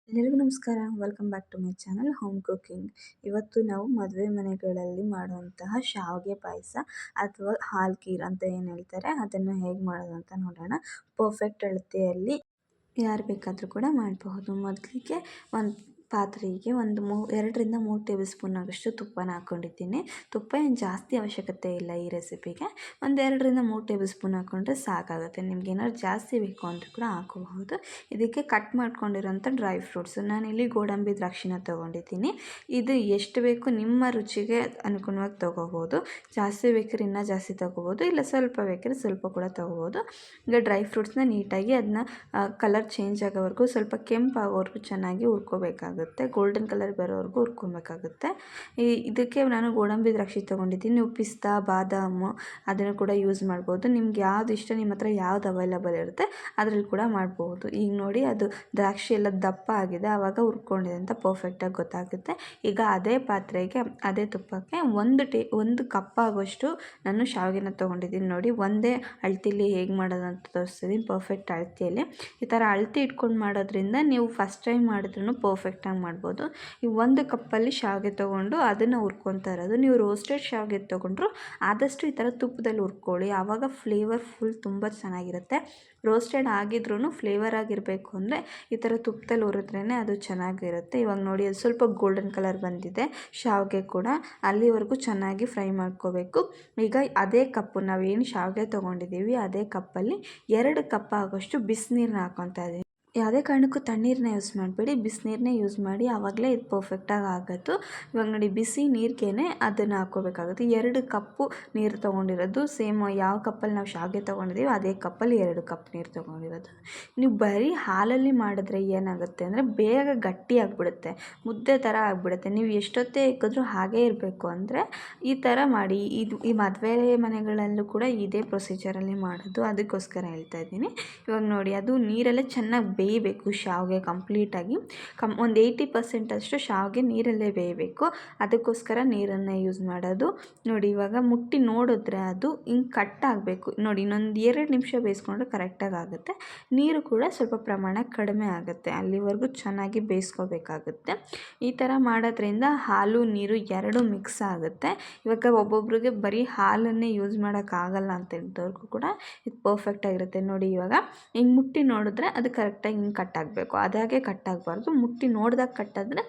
ಎಲ್ಲರಿಗೂ ನಮಸ್ಕಾರ. Welcome back to my channel home cooking. ಇವತ್ತು ನಾವು ಮದುವೆ ಮನೆಗಳಲ್ಲಿ ಮಾಡುವಂತಹ ಶಾವಿಗೆ ಪಾಯಸ ಅಥವಾ ಹಾಲು ಖೀರ್ ಅಂತ ಏನು ಹೇಳ್ತಾರೆ, ಅದನ್ನು ಹೇಗೆ ಮಾಡೋದು ಅಂತ ನೋಡೋಣ. ಪರ್ಫೆಕ್ಟ್ ಅಳತೆಯಲ್ಲಿ ಯಾರು ಬೇಕಾದರೂ ಕೂಡ ಮಾಡಬಹುದು. ಮೊದಲಿಗೆ ಒಂದು ಪಾತ್ರೆಗೆ 2 ರಿಂದ 3 ಟೇಬಲ್ ಸ್ಪೂನ್ ಆಗೋಷ್ಟು ತುಪ್ಪನ ಹಾಕ್ಕೊಂಡಿದ್ದೀನಿ. ತುಪ್ಪ ಏನು ಜಾಸ್ತಿ ಅವಶ್ಯಕತೆ ಇಲ್ಲ ಈ ರೆಸಿಪಿಗೆ. 2 ರಿಂದ 3 ಟೇಬಲ್ ಸ್ಪೂನ್ ಹಾಕ್ಕೊಂಡ್ರೆ ಸಾಕಾಗುತ್ತೆ. ನಿಮ್ಗೆ ಏನಾದ್ರು ಜಾಸ್ತಿ ಬೇಕು ಅಂದರೂ ಕೂಡ ಹಾಕೋಬಹುದು. ಇದಕ್ಕೆ ಕಟ್ ಮಾಡ್ಕೊಂಡಿರೋಂಥ ಡ್ರೈ ಫ್ರೂಟ್ಸು, ನಾನಿಲ್ಲಿ ಗೋಡಂಬಿ ದ್ರಾಕ್ಷಿನ ತೊಗೊಂಡಿದ್ದೀನಿ. ಇದು ಎಷ್ಟು ಬೇಕು ನಿಮ್ಮ ರುಚಿಗೆ ಅನುಗುಣವಾಗಿ ತೊಗೋಬೋದು. ಜಾಸ್ತಿ ಬೇಕಾದ್ರೆ ಇನ್ನೂ ಜಾಸ್ತಿ ತೊಗೋಬೋದು, ಇಲ್ಲ ಸ್ವಲ್ಪ ಬೇಕಾದ್ರೆ ಸ್ವಲ್ಪ ಕೂಡ ತೊಗೋಬೋದು. ಈಗ ಡ್ರೈ ಫ್ರೂಟ್ಸ್ನ ನೀಟಾಗಿ ಅದನ್ನ ಕಲರ್ ಚೇಂಜ್ ಆಗೋವರೆಗೂ, ಸ್ವಲ್ಪ ಕೆಂಪಾಗೋವರೆಗೂ ಚೆನ್ನಾಗಿ ಹುರ್ಕೋಬೇಕಾಗುತ್ತೆ. ಗೋಲ್ಡನ್ ಕಲರ್ ಬರೋವರೆಗೂ ಹುರ್ಕೊಬೇಕಾಗುತ್ತೆ. ಇದಕ್ಕೆ ನಾನು ಗೋಡಂಬಿ ದ್ರಾಕ್ಷಿ ತೊಗೊಂಡಿದ್ದೀನಿ. ನೀವು ಪಿಸ್ತಾ, ಬಾದಾಮು ಅದನ್ನು ಕೂಡ ಯೂಸ್ ಮಾಡ್ಬೋದು. ನಿಮ್ಗೆ ಯಾವ್ದು ಇಷ್ಟ, ನಿಮ್ಮ ಹತ್ರ ಯಾವ್ದು ಅವೈಲಬಲ್ ಇರುತ್ತೆ ಅದರಲ್ಲಿ ಕೂಡ ಮಾಡ್ಬೋದು. ಈಗ ನೋಡಿ, ಅದು ದ್ರಾಕ್ಷಿ ಎಲ್ಲ ದಪ್ಪ ಆಗಿದೆ, ಆವಾಗ ಹುರ್ಕೊಂಡಿದೆ ಅಂತ ಪರ್ಫೆಕ್ಟಾಗಿ ಗೊತ್ತಾಗುತ್ತೆ. ಈಗ ಅದೇ ಪಾತ್ರೆಗೆ, ಅದೇ ತುಪ್ಪಕ್ಕೆ ಒಂದು ಕಪ್ ಆಗೋಷ್ಟು ನಾನು ಶಾವಿಗೆನ ತೊಗೊಂಡಿದ್ದೀನಿ. ನೋಡಿ, ಒಂದೇ ಅಳತೆಯಲ್ಲಿ ಹೇಗೆ ಮಾಡೋದು ಅಂತ ತೋರಿಸ್ತಿದ್ದೀನಿ, ಪರ್ಫೆಕ್ಟ್ ಅಳತೆಯಲ್ಲಿ. ಈ ಥರ ಅಳತೆ ಇಟ್ಕೊಂಡು ಮಾಡೋದ್ರಿಂದ ನೀವು ಫಸ್ಟ್ ಟೈಮ್ ಮಾಡಿದ್ರೂ ಪರ್ಫೆಕ್ಟಾಗಿ ಮಾಡ್ಬೋದು. ಈ ಒಂದು ಕಪ್ಪಲ್ಲಿ ಶಾವಿಗೆ ತೊಗೊಂಡು ಅದನ್ನು ಹುರ್ಕೊತಾ ಇರೋದು. ನೀವು ರೋಸ್ಟೆಡ್ ಶಾವಿಗೆ ತೊಗೊಂಡ್ರು ಆದಷ್ಟು ಈ ಥರ ತುಪ್ಪದಲ್ಲಿ ಹುರ್ಕೊಳ್ಳಿ, ಆವಾಗ ಫ್ಲೇವರ್ ತುಂಬ ಚೆನ್ನಾಗಿರುತ್ತೆ. ರೋಸ್ಟೆಡ್ ಆಗಿದ್ರೂ ಫ್ಲೇವರ್ ಆಗಿರಬೇಕು ಅಂದರೆ ಈ ಥರ ತುಪ್ಪದಲ್ಲಿ ಹುರಿದ್ರೇ ಅದು ಚೆನ್ನಾಗಿರುತ್ತೆ. ಇವಾಗ ನೋಡಿ, ಅದು ಸ್ವಲ್ಪ ಗೋಲ್ಡನ್ ಕಲರ್ ಬಂದಿದೆ ಶಾವಿಗೆ ಕೂಡ, ಅಲ್ಲಿವರೆಗೂ ಚೆನ್ನಾಗಿ ಫ್ರೈ ಮಾಡ್ಕೋಬೇಕು. ಈಗ ಅದೇ ಕಪ್ಪು, ನಾವೇನು ಶಾವಿಗೆ ತೊಗೊಂಡಿದ್ದೀವಿ ಅದೇ ಕಪ್ಪಲ್ಲಿ 2 ಕಪ್ ಆಗೋಷ್ಟು ಬಿಸಿನೀರನ್ನ ಹಾಕ್ಕೊತಾ ಇದ್ದೀನಿ. ಯಾವುದೇ ಕಾರಣಕ್ಕೂ ತಣ್ಣೀರನ್ನ ಯೂಸ್ ಮಾಡಬೇಡಿ, ಬಿಸಿನೀರನ್ನೇ ಯೂಸ್ ಮಾಡಿ, ಆವಾಗಲೇ ಇದು ಪರ್ಫೆಕ್ಟಾಗಿ ಆಗೋದು. ಇವಾಗ ನೋಡಿ, ಬಿಸಿ ನೀರಿಗೇ ಅದನ್ನು ಹಾಕ್ಕೋಬೇಕಾಗುತ್ತೆ. 2 ಕಪ್ಪು ನೀರು ತೊಗೊಂಡಿರೋದು, ಸೇಮ್ ಯಾವ ಕಪ್ಪಲ್ಲಿ ನಾವು ಶಾವಿಗೆ ತೊಗೊಂಡಿದ್ದೀವಿ ಅದೇ ಕಪ್ಪಲ್ಲಿ 2 ಕಪ್ ನೀರು ತೊಗೊಂಡಿರೋದು. ನೀವು ಬರೀ ಹಾಲಲ್ಲಿ ಮಾಡಿದ್ರೆ ಏನಾಗುತ್ತೆ ಅಂದರೆ ಬೇಗ ಗಟ್ಟಿ ಆಗಿಬಿಡುತ್ತೆ, ಮುದ್ದೆ ಥರ ಆಗಿಬಿಡುತ್ತೆ. ನೀವು ಎಷ್ಟೊತ್ತೇ ಇಕ್ಕಿದ್ರೂ ಹಾಗೇ ಇರಬೇಕು ಅಂದರೆ ಈ ಥರ ಮಾಡಿ. ಈ ಮದುವೆ ಮನೆಗಳಲ್ಲೂ ಕೂಡ ಇದೇ ಪ್ರೊಸೀಜರಲ್ಲಿ ಮಾಡೋದು, ಅದಕ್ಕೋಸ್ಕರ ಹೇಳ್ತಾ ಇದ್ದೀನಿ. ಇವಾಗ ನೋಡಿ, ಅದು ನೀರಲ್ಲೇ ಚೆನ್ನಾಗಿ ಬೇಯಬೇಕು ಶಾವಿಗೆ ಕಂಪ್ಲೀಟಾಗಿ. ಒಂದು 80% ಅಷ್ಟು ಶಾವಿಗೆ ನೀರಲ್ಲೇ ಬೇಯಬೇಕು, ಅದಕ್ಕೋಸ್ಕರ ನೀರನ್ನು ಯೂಸ್ ಮಾಡೋದು. ನೋಡಿ, ಇವಾಗ ಮುಟ್ಟಿ ನೋಡಿದ್ರೆ ಅದು ಹಿಂಗೆ ಕಟ್ ಆಗಬೇಕು. ನೋಡಿ, ಇನ್ನೊಂದು 2 ನಿಮಿಷ ಬೇಯಿಸ್ಕೊಂಡ್ರೆ ಕರೆಕ್ಟಾಗಿ ಆಗುತ್ತೆ. ನೀರು ಕೂಡ ಸ್ವಲ್ಪ ಪ್ರಮಾಣ ಕಡಿಮೆ ಆಗುತ್ತೆ, ಅಲ್ಲಿವರೆಗೂ ಚೆನ್ನಾಗಿ ಬೇಯಿಸ್ಕೋಬೇಕಾಗುತ್ತೆ. ಈ ಥರ ಮಾಡೋದ್ರಿಂದ ಹಾಲು ನೀರು 2 ಮಿಕ್ಸ್ ಆಗುತ್ತೆ. ಇವಾಗ ಒಬ್ಬೊಬ್ರಿಗೆ ಬರೀ ಹಾಲನ್ನೇ ಯೂಸ್ ಮಾಡೋಕ್ಕಾಗಲ್ಲ ಅಂತ ಹೇಳಿದವ್ರಿಗೂ ಕೂಡ ಇದು ಪರ್ಫೆಕ್ಟಾಗಿರುತ್ತೆ. ನೋಡಿ, ಇವಾಗ ಹಿಂಗೆ ಮುಟ್ಟಿ ನೋಡಿದ್ರೆ ಅದು ಕರೆಕ್ಟಾಗಿ ಹಿಂಗೆ ಕಟ್ ಆಗಬೇಕು, ಅದಾಗೆ ಕಟ್ ಆಗಬಾರ್ದು. ಮುಟ್ಟಿ ನೋಡಿದಾಗ ಕಟ್ಟಾದರೆ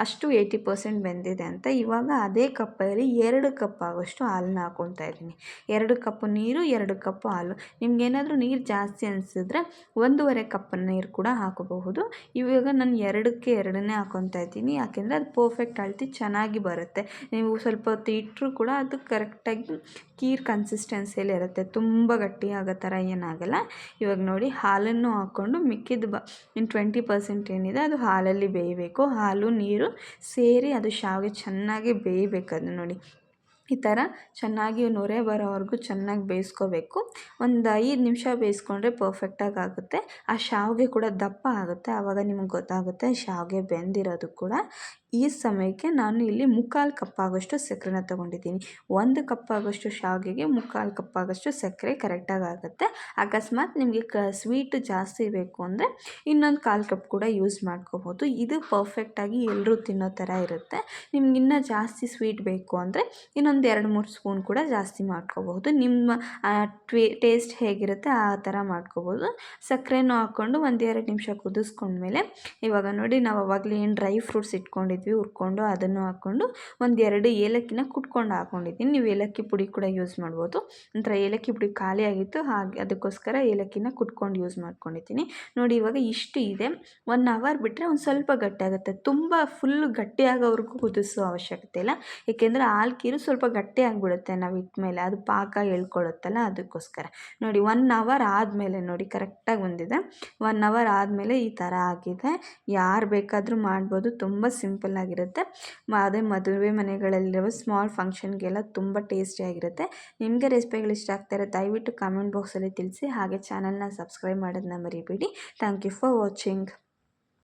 ಅಷ್ಟು 80% ಬೆಂದಿದೆ ಅಂತ. ಇವಾಗ ಅದೇ ಕಪ್ಪಲ್ಲಿ 2 ಕಪ್ ಆಗೋಷ್ಟು ಹಾಲನ್ನ ಹಾಕ್ಕೊತಾ ಇದ್ದೀನಿ. 2 ಕಪ್ ನೀರು, 2 ಕಪ್ ಹಾಲು. ನಿಮ್ಗೇನಾದರೂ ನೀರು ಜಾಸ್ತಿ ಅನಿಸಿದ್ರೆ 1.5 ಕಪ್ ನೀರು ಕೂಡ ಹಾಕೋಬಹುದು. ಇವಾಗ ನಾನು 2ಕ್ಕೆ 2ನೇ ಹಾಕ್ಕೊತಾ ಇದ್ದೀನಿ, ಯಾಕೆಂದರೆ ಅದು ಪರ್ಫೆಕ್ಟ್ ಅಳತೆ ಚೆನ್ನಾಗಿ ಬರುತ್ತೆ. ನೀವು ಸ್ವಲ್ಪ ಹೊತ್ತು ಇಟ್ಟರೂ ಕೂಡ ಅದು ಕರೆಕ್ಟಾಗಿ ಖೀರ್ ಕನ್ಸಿಸ್ಟೆನ್ಸಿಯಲ್ಲಿ ಇರುತ್ತೆ, ತುಂಬ ಗಟ್ಟಿ ಆಗೋ ಥರ ಏನಾಗಲ್ಲ. ಇವಾಗ ನೋಡಿ, ಹಾಲನ್ನು ಹಾಕ್ಕೊಂಡು ಮಿಕ್ಕಿದ ಇನ್ನು 20% ಏನಿದೆ ಅದು ಹಾಲಲ್ಲಿ ಬೇಯಬೇಕು. ಹಾಲು ನೀರು ಸೇರಿ ಅದು ಶಾವಿಗೆ ಚೆನ್ನಾಗಿ ಬೇಯಬೇಕು. ಅದು ನೋಡಿ, ಈ ಥರ ಚೆನ್ನಾಗಿ ನೊರೆ ಬರೋವರೆಗೂ ಚೆನ್ನಾಗಿ ಬೇಯಿಸ್ಕೋಬೇಕು. ಒಂದು 5 ನಿಮಿಷ ಬೇಯಿಸ್ಕೊಂಡ್ರೆ ಪರ್ಫೆಕ್ಟಾಗಿ ಆಗುತ್ತೆ. ಆ ಶಾವಿಗೆ ಕೂಡ ದಪ್ಪ ಆಗುತ್ತೆ, ಆವಾಗ ನಿಮಗೆ ಗೊತ್ತಾಗುತ್ತೆ ಶಾವಿಗೆ ಬೆಂದಿರೋದು ಕೂಡ. ಈ ಸಮಯಕ್ಕೆ ನಾನು ಇಲ್ಲಿ 3/4 ಕಪ್ ಆಗೋಷ್ಟು ಸಕ್ಕರೆನ ತೊಗೊಂಡಿದ್ದೀನಿ. 1 ಕಪ್ ಆಗೋಷ್ಟು ಶಾವಿಗೆಗೆ 3/4 ಕಪ್ ಆಗೋಷ್ಟು ಸಕ್ಕರೆ ಕರೆಕ್ಟಾಗಿ ಆಗುತ್ತೆ. ಅಕಸ್ಮಾತ್ ನಿಮಗೆ ಸ್ವೀಟ್ ಜಾಸ್ತಿ ಬೇಕು ಅಂದರೆ ಇನ್ನೊಂದು 1/4 ಕಪ್ ಕೂಡ ಯೂಸ್ ಮಾಡ್ಕೋಬೋದು. ಇದು ಪರ್ಫೆಕ್ಟಾಗಿ ಎಲ್ಲರೂ ತಿನ್ನೋ ಥರ ಇರುತ್ತೆ. ನಿಮ್ಗೆ ಇನ್ನೂ ಜಾಸ್ತಿ ಸ್ವೀಟ್ ಬೇಕು ಅಂದರೆ ಇನ್ನೊಂದು 2-3 ಸ್ಪೂನ್ ಕೂಡ ಜಾಸ್ತಿ ಮಾಡ್ಕೋಬಹುದು. ನಿಮ್ಮ ಟೇಸ್ಟ್ ಹೇಗಿರುತ್ತೆ ಆ ಥರ ಮಾಡ್ಕೋಬೋದು. ಸಕ್ಕರೆನೂ ಹಾಕ್ಕೊಂಡು 1-2 ನಿಮಿಷ ಕುದಿಸ್ಕೊಂಡ್ಮೇಲೆ, ಇವಾಗ ನೋಡಿ, ನಾವು ಆವಾಗಲೇ ಏನು ಡ್ರೈ ಫ್ರೂಟ್ಸ್ ಇಟ್ಕೊಂಡಿದ್ವಿ ಹುರ್ಕೊಂಡು, ಅದನ್ನು ಹಾಕ್ಕೊಂಡು 1-2 ಏಲಕ್ಕಿನ ಕುಟ್ಕೊಂಡು ಹಾಕ್ಕೊಂಡಿದ್ದೀನಿ. ನೀವು ಏಲಕ್ಕಿ ಪುಡಿ ಕೂಡ ಯೂಸ್ ಮಾಡ್ಬೋದು. ನಂತರ ಏಲಕ್ಕಿ ಪುಡಿ ಖಾಲಿ ಆಗಿತ್ತು, ಹಾಗೆ ಅದಕ್ಕೋಸ್ಕರ ಏಲಕ್ಕಿನ ಕುಟ್ಕೊಂಡು ಯೂಸ್ ಮಾಡ್ಕೊಂಡಿದ್ದೀನಿ. ನೋಡಿ, ಇವಾಗ ಇಷ್ಟು ಇದೆ. 1 ಅವರ್ ಬಿಟ್ಟರೆ ಒಂದು ಸ್ವಲ್ಪ ಗಟ್ಟಿಯಾಗುತ್ತೆ. ತುಂಬ ಫುಲ್ ಗಟ್ಟಿಯಾಗೋವರೆಗೂ ಕುದಿಸೋ ಅವಶ್ಯಕತೆ ಇಲ್ಲ, ಏಕೆಂದರೆ ಹಾಲು ಖೀರು ಸ್ವಲ್ಪ ಗಟ್ಟಿ ಆಗಿಬಿಡುತ್ತೆ ನಾವು ಇಟ್ಮೇಲೆ, ಅದು ಪಾಕ ಎಳ್ಕೊಳ್ಳುತ್ತಲ್ಲ, ಅದಕ್ಕೋಸ್ಕರ. ನೋಡಿ, 1 ಅವರ್ ಆದಮೇಲೆ ನೋಡಿ ಕರೆಕ್ಟಾಗಿ ಬಂದಿದೆ. 1 ಅವರ್ ಆದಮೇಲೆ ಈ ಥರ ಆಗಿದೆ. ಯಾರು ಬೇಕಾದರೂ ಮಾಡ್ಬೋದು, ತುಂಬ ಸಿಂಪಲ್ಲಾಗಿರುತ್ತೆ. ಅದೇ ಮದುವೆ ಮನೆಗಳಲ್ಲಿರುವ ಸ್ಮಾಲ್ ಫಂಕ್ಷನ್ಗೆಲ್ಲ ತುಂಬ ಟೇಸ್ಟಿಯಾಗಿರುತ್ತೆ. ನಿಮಗೆ ರೆಸಿಪಿಗಳು ಇಷ್ಟ ಆಗ್ತಾರೆ ದಯವಿಟ್ಟು ಕಾಮೆಂಟ್ ಬಾಕ್ಸಲ್ಲಿ ತಿಳಿಸಿ. ಹಾಗೆ ಚಾನಲ್ನ ಸಬ್ಸ್ಕ್ರೈಬ್ ಮಾಡೋದನ್ನ ಮರಿಬೇಡಿ. Thank you for watching.